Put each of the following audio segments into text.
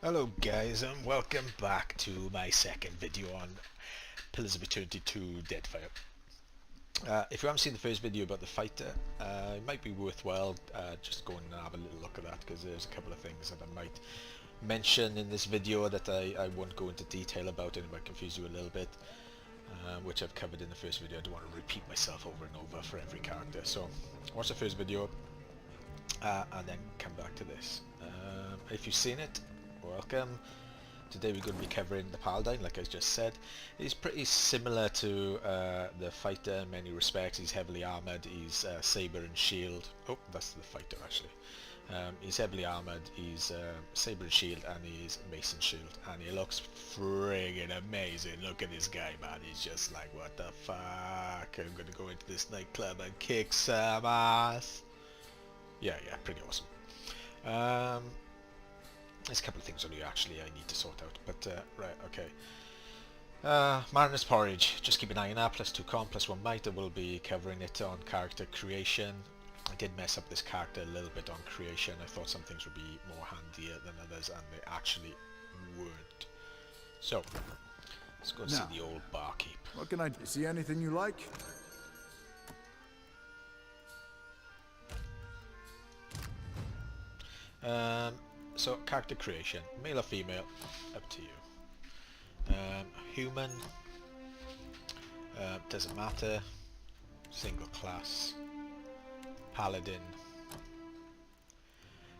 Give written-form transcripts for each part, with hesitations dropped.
Hello guys and welcome back to my second video on Pillars of Eternity 2 Deadfire. If you haven't seen the first video about the fighter, it might be worthwhile just going and have a little look at that, because there's a couple of things that I might mention in this video that I won't go into detail about, and it might confuse you a little bit, which I've covered in the first video. I don't want to repeat myself over and over for every character, so watch the first video and then come back to this. If you've seen it, welcome. Today we're going to be covering the Paladin, like I just said. He's pretty similar to the fighter in many respects. He's heavily armoured, he's saber and shield. Oh, that's the fighter actually. He's heavily armoured, he's saber and shield, and he's mace and shield. And he looks friggin' amazing. Look at this guy, man. He's just like, what the fuck? I'm going to go into this nightclub and kick some ass. Yeah, pretty awesome. There's a couple of things on you actually I need to sort out, but right, okay. Mariner's Porridge, just keep an eye on that, +2 con, +1 might. I will be covering it on character creation. I did mess up this character a little bit on creation. I thought some things would be more handier than others, and they actually weren't. So, let's go and see the old barkeep. What can I do? See anything you like? So, character creation, male or female, up to you. Human, doesn't matter. Single class. Paladin.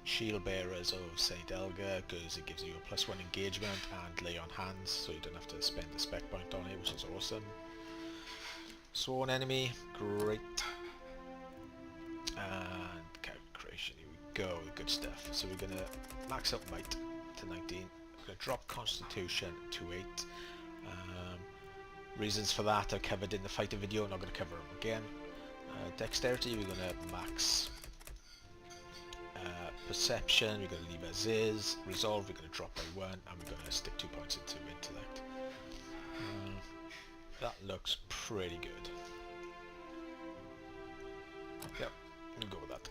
Shield bearers of Saint Elgar, because it gives you a +1 engagement and lay on hands, so you don't have to spend a spec point on it, which is awesome. Sworn enemy, great. And character creation, here we go, good stuff. So we're going to max up might to 19. We're going to drop constitution to 8. Reasons for that are covered in the fighter video, I'm not going to cover them again. Dexterity, we're going to max. Perception, we're going to leave as is. Resolve, we're going to drop by 1, and we're going to stick 2 points into intellect. That looks pretty good. Yep, we'll go with that.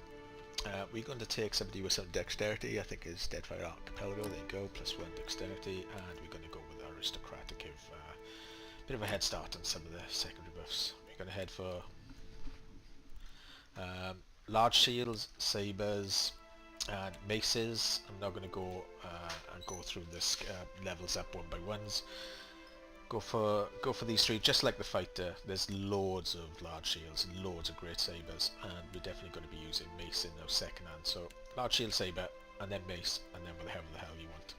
We're going to take somebody with some dexterity. I think it's Deadfire Archipelago. There you go, +1 dexterity, and we're going to go with aristocrat to give a bit of a head start on some of the secondary buffs. We're going to head for large shields, sabers, and maces. I'm not going to go and go through this levels up one by ones. Go for these three, just like the fighter. There's loads of large shields and loads of great sabers, and we're definitely going to be using mace in those second hand. So large shield, saber, and then mace, and then whatever the hell you want.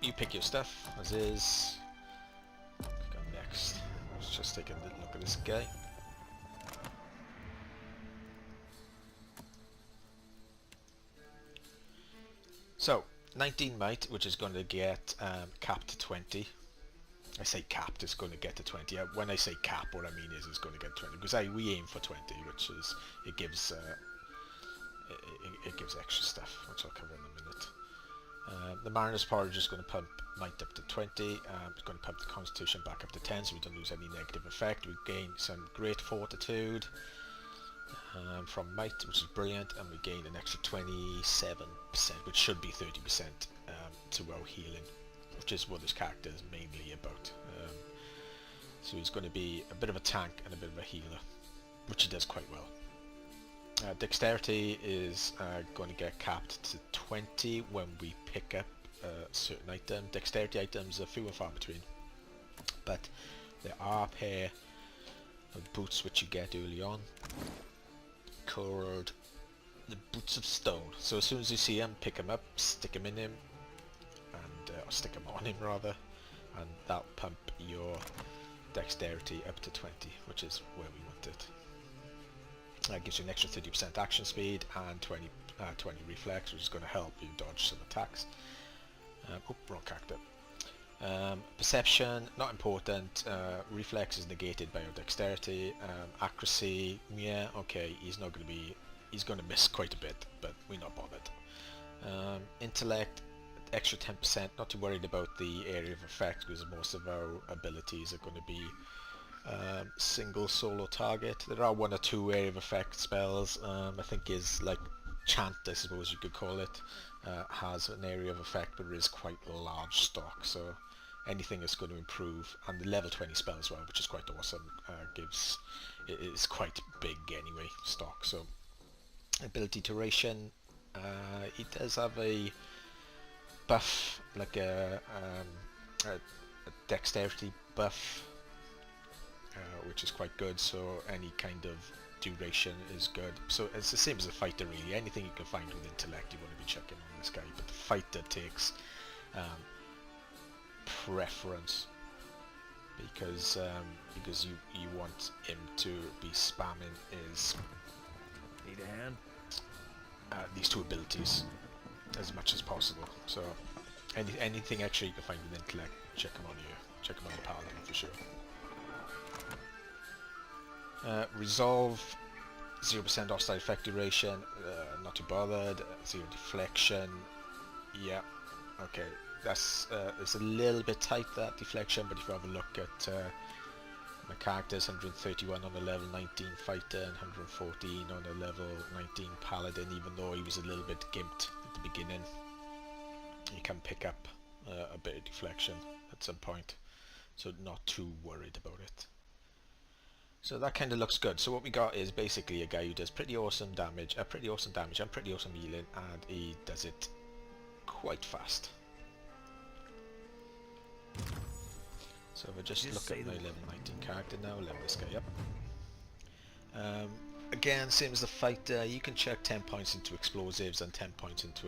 You pick your stuff as is. Go next. Let's just take a little look at this guy. So, 19 might, which is going to get capped to 20. I say capped, it's going to get to 20. When I say cap, what I mean is it's going to get 20, because we aim for 20, which is, it gives extra stuff, which I'll cover in a minute. The Mariner's Porridge is going to pump might up to 20, it's going to pump the Constitution back up to 10, so we don't lose any negative effect. We gain some great fortitude from might, which is brilliant, and we gain an extra 27%, which should be 30% to our healing, which is what this character is mainly about. So he's going to be a bit of a tank and a bit of a healer, which he does quite well. Dexterity is going to get capped to 20 when we pick up a certain item. Dexterity items are few and far between, but there are a pair of boots which you get early on called the Boots of Stone. So as soon as you see them, pick them up, stick them in him, and or stick them on him rather, and that'll pump your dexterity up to 20, which is where we want it. That gives you an extra 30% action speed and 20 reflex, which is going to help you dodge some attacks. Wrong character. Perception, not important. Reflex is negated by your dexterity. Accuracy, yeah, okay, he's going to miss quite a bit, but we're not bothered. Intellect, extra 10%, not too worried about the area of effect, because most of our abilities are going to be single solo target. There are one or two area of effect spells. I think is like chant, I suppose you could call it, has an area of effect, but it is quite a large stock, so anything is going to improve. And the level 20 spell as well, which is quite awesome, it's quite big anyway, stock. So ability duration, it does have a buff, like a dexterity buff, which is quite good, so any kind of duration is good. So it's the same as a fighter really, anything you can find with intellect you want to be chucking on this guy, but the fighter takes preference because you want him to be spamming his Need a hand? these two abilities as much as possible. So anything extra you can find with intellect, check him on the Paladin for sure. Resolve, 0% hostile effect duration, not too bothered. 0 deflection, yeah, okay, that's it's a little bit tight, that deflection, but if you have a look at my characters, 131 on a level 19 fighter and 114 on a level 19 paladin, even though he was a little bit gimped at the beginning, you can pick up a bit of deflection at some point, so not too worried about it. So that kind of looks good. So what we got is basically a guy who does pretty awesome damage and pretty awesome healing, and he does it quite fast. So if I just look at my level 19 character now, level this guy up. Again, same as the fighter, you can chuck 10 points into explosives and 10 points into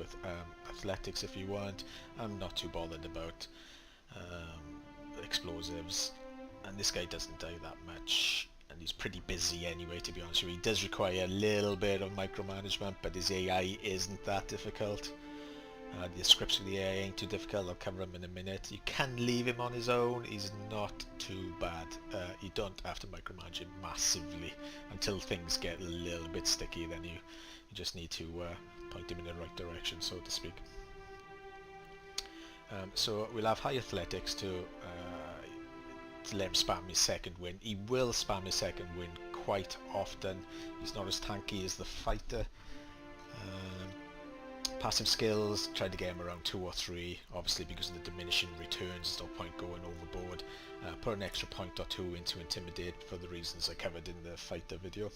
athletics if you want. I'm not too bothered about explosives, and this guy doesn't die that much. And he's pretty busy anyway, to be honest with you. He does require a little bit of micromanagement, but his AI isn't that difficult. The scripts for the AI ain't too difficult, I'll cover him in a minute. You can leave him on his own, he's not too bad. You don't have to micromanage him massively until things get a little bit sticky, then you just need to point him in the right direction, so to speak. So we'll have high athletics to let him spam his second win. He will spam his second win quite often. He's not as tanky as the fighter. Passive skills, try to get him around 2 or 3, obviously because of the diminishing returns, there's no point going overboard. Put an extra point or 2 into Intimidate for the reasons I covered in the fighter video.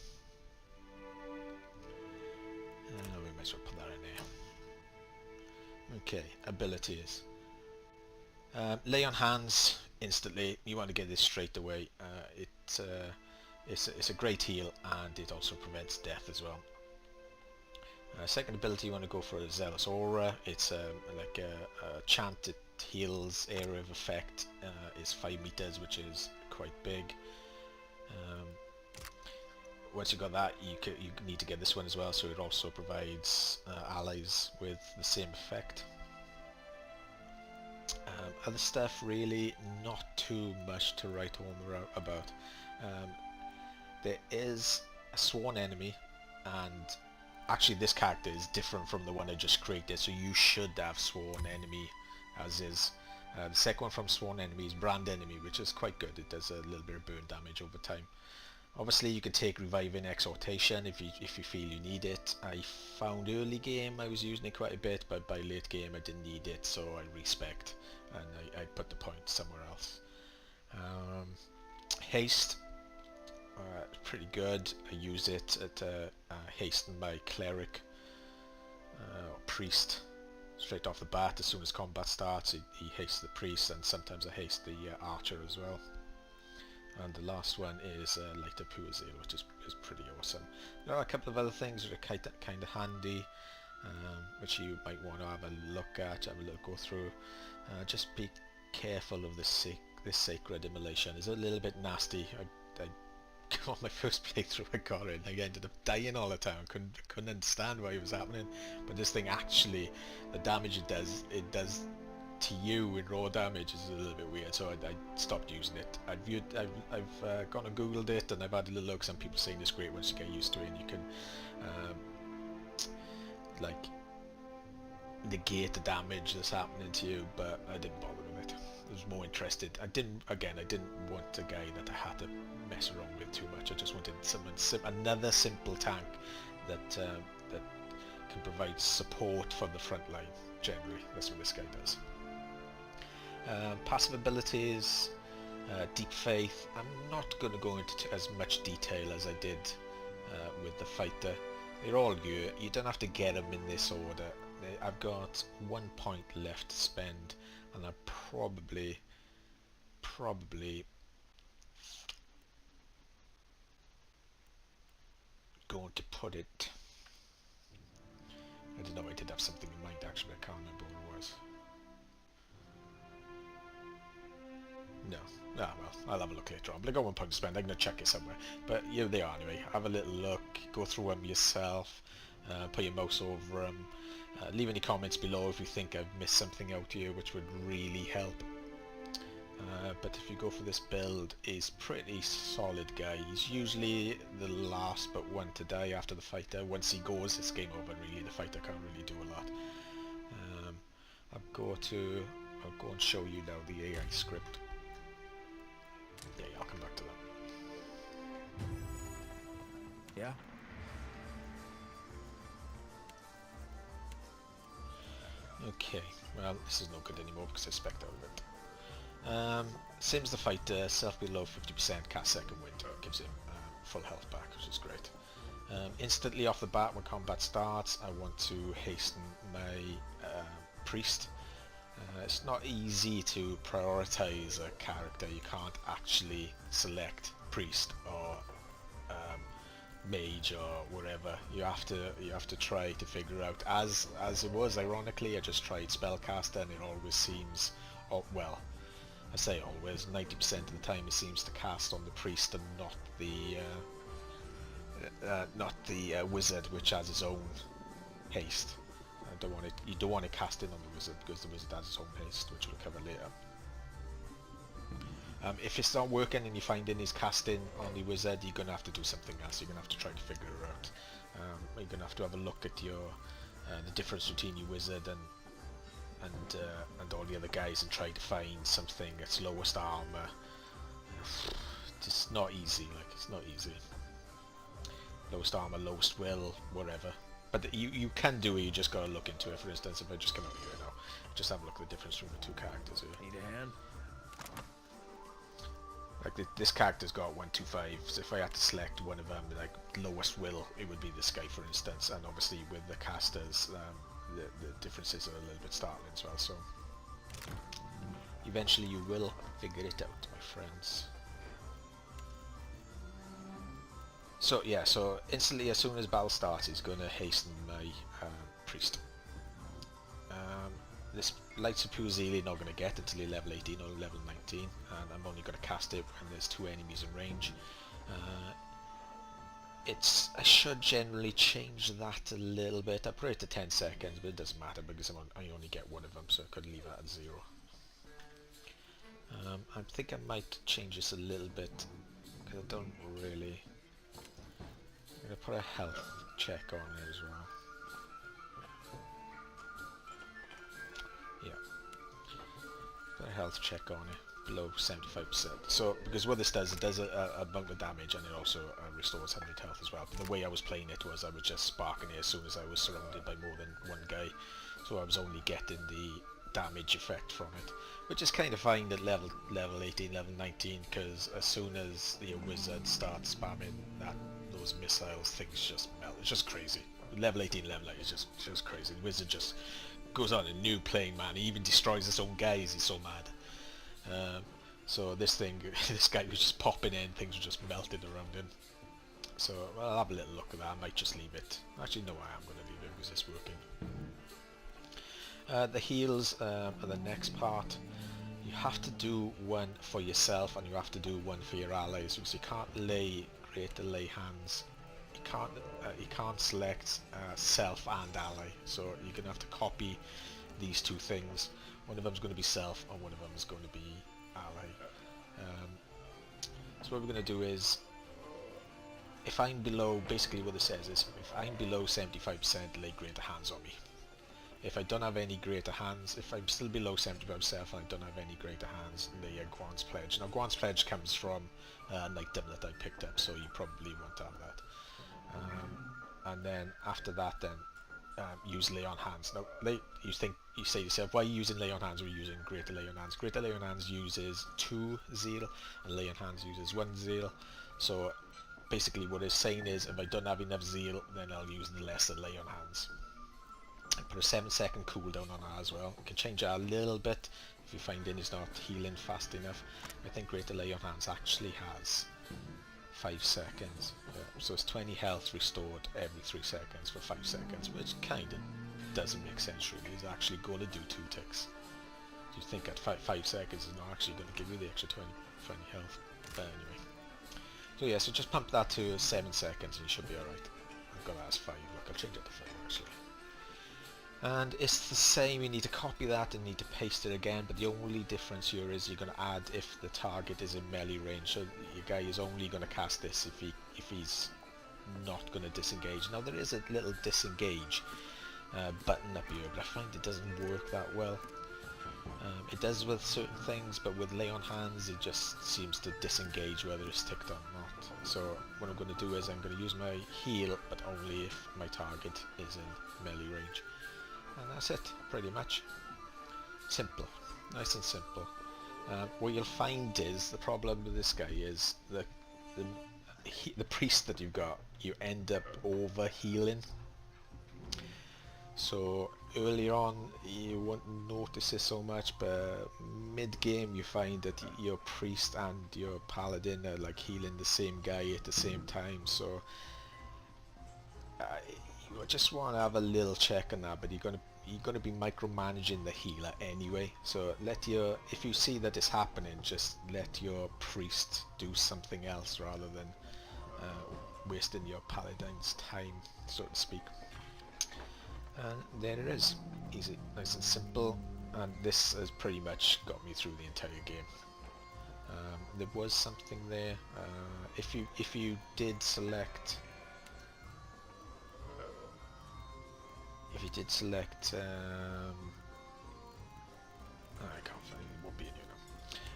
We might as well put that in there. Okay, abilities. Lay on hands instantly, you want to get this straight away. It's a great heal, and it also prevents death as well. Second ability, you want to go for a Zealous Aura. It's like a chant. It heals area of effect. Is 5 meters, which is quite big. Once you got that, you need to get this one as well, so it also provides allies with the same effect. Other stuff, really not too much to write home about. There is a sworn enemy, and actually this character is different from the one I just created, so you should have sworn enemy as is. The second one from sworn enemy is brand enemy, which is quite good. It does a little bit of burn damage over time. Obviously you can take reviving exhortation if you feel you need it. I found early game I was using it quite a bit, but by late game I didn't need it, so I respect and I put the point somewhere else. Haste, pretty good. I use it at hasten my cleric or priest straight off the bat. As soon as combat starts, he hastes the priest, and sometimes I haste the archer as well. And the last one is Light Up Pure Zeal, which is pretty awesome. There are a couple of other things that are kind of handy, which you might want to have a look at, have a little go through. Just be careful of this Sacred Immolation. It's a little bit nasty. On my first playthrough I got it, and I ended up dying all the time. I couldn't understand why it was happening, but this thing actually, the damage it does to you in raw damage is a little bit weird, so I stopped using it. I've gone and googled it, and I've had a little look. Some people saying it's great once you get used to it, and you can like negate the damage that's happening to you, but I didn't bother with it. was more interested. I didn't want a guy that I had to mess around with too much. I just wanted another simple tank that that can provide support for the front line. Generally, that's what this guy does. Passive abilities, Deep Faith. I'm not going to go into as much detail as I did with the fighter. They're all good. You don't have to get them in this order. I've got 1 point left to spend, and I'm probably going to put it. I don't know. I did have something in mind actually. I can't remember what it was. No. Ah, well, I'll have a look later on. But I got 1 point to spend. I'm going to check it somewhere. But here they are anyway. Have a little look. Go through them yourself. Put your mouse over them. Leave any comments below if you think I've missed something out here, which would really help. But if you go for this build, he's pretty solid guy. He's usually the last but one to die after the fighter. Once he goes, it's game over really. The fighter can't really do a lot. I'll go and show you now the AI script. Yeah, I'll come back to that. Yeah? Okay, well, this is no good anymore because I spec'd out of it. Same as the fighter, self below 50%, cast second wind, gives him full health back, which is great. Instantly off the bat, when combat starts, I want to hasten my priest. It's not easy to prioritize a character. You can't actually select priest or mage or whatever. You have to try to figure out. As it was, ironically, I just tried spellcaster, and it always seems, oh well, I say always, 90% of the time it seems to cast on the priest and not the wizard, which has its own haste. You don't want to cast in on the wizard because the wizard has its own haste, which we'll cover later. If it's not working and you find in his casting on the wizard, you're going to have to do something else. You're going to have to try to figure it out. You're going to have to have a look at your the difference between your wizard and all the other guys and try to find something that's lowest armor. It's not easy. Like, it's not easy. Lowest armor, lowest will, whatever. But you can do it. You just got to look into it. For instance, if I just come out here now, just have a look at the difference between the two characters here. Need a hand? Like this character's got 125, so if I had to select one of them, like lowest will, it would be this guy, for instance. And obviously with the casters, the differences are a little bit startling as well. So eventually you will figure it out, my friends. So yeah, so instantly as soon as battle starts, he's going to hasten my priest. This light suppose really not going to get until you're level 18 or level 19, and I'm only going to cast it when there's 2 enemies in range. I should generally change that a little bit. I put it to 10 seconds, but it doesn't matter because I only get one of them, so I could leave that at 0. I think I might change this a little bit because I don't really. I'm going to put a health check on it as well. Put a health check on it, below 75%. So, because what this does, it does a bunch of damage, and it also restores 100 health as well. But the way I was playing it was I was just sparking it as soon as I was surrounded by more than one guy. So I was only getting the damage effect from it. Which is kind of fine at level 18, level 19, because as soon as the wizard starts spamming those missiles, things just melt. It's just crazy. Level 18, level 8 is just crazy. The wizard just goes on a new plane, man. He even destroys his own guys. He's so mad. So this guy was just popping in. Things were just melted around him. So well, I'll have a little look at that. I might just leave it. Actually, no, I am going to leave it because it's working. The heals are the next part. You have to do one for yourself, and you have to do one for your allies. Because you can't create the lay hands. You can't select self and ally, so you're going to have to copy these two things. One of them is going to be self, and one of them is going to be ally. So what we're going to do is, if I'm below, basically what it says is, if I'm below 75%, lay greater hands on me. if I don't have any greater hands, if I'm still below 70 by myself and I don't have any greater hands, the Guan's Pledge. Now Guan's Pledge comes from an item that I picked up, so you probably won't have that. And then after that, then use Lay on Hands. Now you say to yourself, why are you using Lay on Hands or are you using Greater Lay on Hands? Greater Lay on Hands uses 2 zeal and Lay on Hands uses 1 zeal. So basically what it's saying is, if I don't have enough zeal, then I'll use the lesser Lay on Hands. I put a 7-second cooldown on that as well. You can change that a little bit if you find it's not healing fast enough. I think Greater Lay on Hands actually has 5 seconds. So it's 20 health restored every 3 seconds for 5 seconds, which kind of doesn't make sense really. It's actually going to do 2 ticks. You think that 5 seconds is not actually going to give you the extra 20 health. But anyway. So yeah, so just pump that to 7 seconds and you should be alright. I've got that as 5, look, I'll change it to 5 actually. And it's the same, you need to copy that and need to paste it again, but the only difference here is you're going to add if the target is in melee range, so your guy is only going to cast this if he's not going to disengage. Now there is a little disengage button up here, but I find it doesn't work that well. It does with certain things, but with Lay on Hands it just seems to disengage whether it's ticked or not. So what I'm going to do is I'm going to use my heal, but only if my target is in melee range. And that's it, pretty much. Simple, nice and simple. What you'll find is, the problem with this guy is the priest that you've got, you end up over healing. So earlier on you won't notice it so much, but mid game you find that your priest and your paladin are like healing the same guy at the same time. So you just want to have a little check on that, but you're gonna be micromanaging the healer anyway. So if you see that it's happening, just let your priest do something else rather than wasting your paladin's time, so to speak. And there it is, easy, nice and simple, and this has pretty much got me through the entire game. There was something there. If you did select. If you did select, I can't find it, won't be in here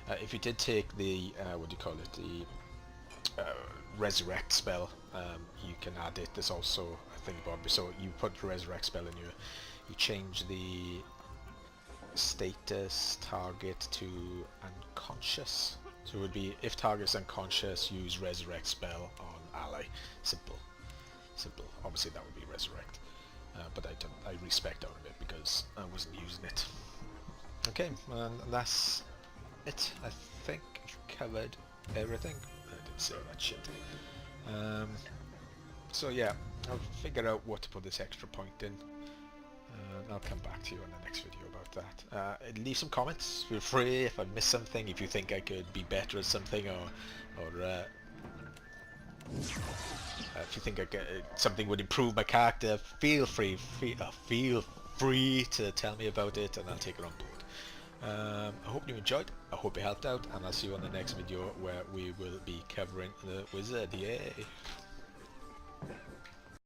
now. If you did take the, what do you call it, the resurrect spell, you can add it. There's also a thing about it. So you put the resurrect spell in here, you change the status target to unconscious. So it would be, if target's unconscious, use resurrect spell on ally. Simple. Obviously that would be resurrect. But I respect out of it because I wasn't using it. Okay, and that's it. I think I've covered everything. I didn't say that shit. So yeah, I'll figure out what to put this extra point in. I'll come back to you in the next video about that. Leave some comments. Feel free if I missed something, if you think I could be better at something, or if you think something would improve my character, feel free to tell me about it and I'll take it on board. I hope you enjoyed, I hope it helped out, and I'll see you on the next video where we will be covering the wizard. Yay!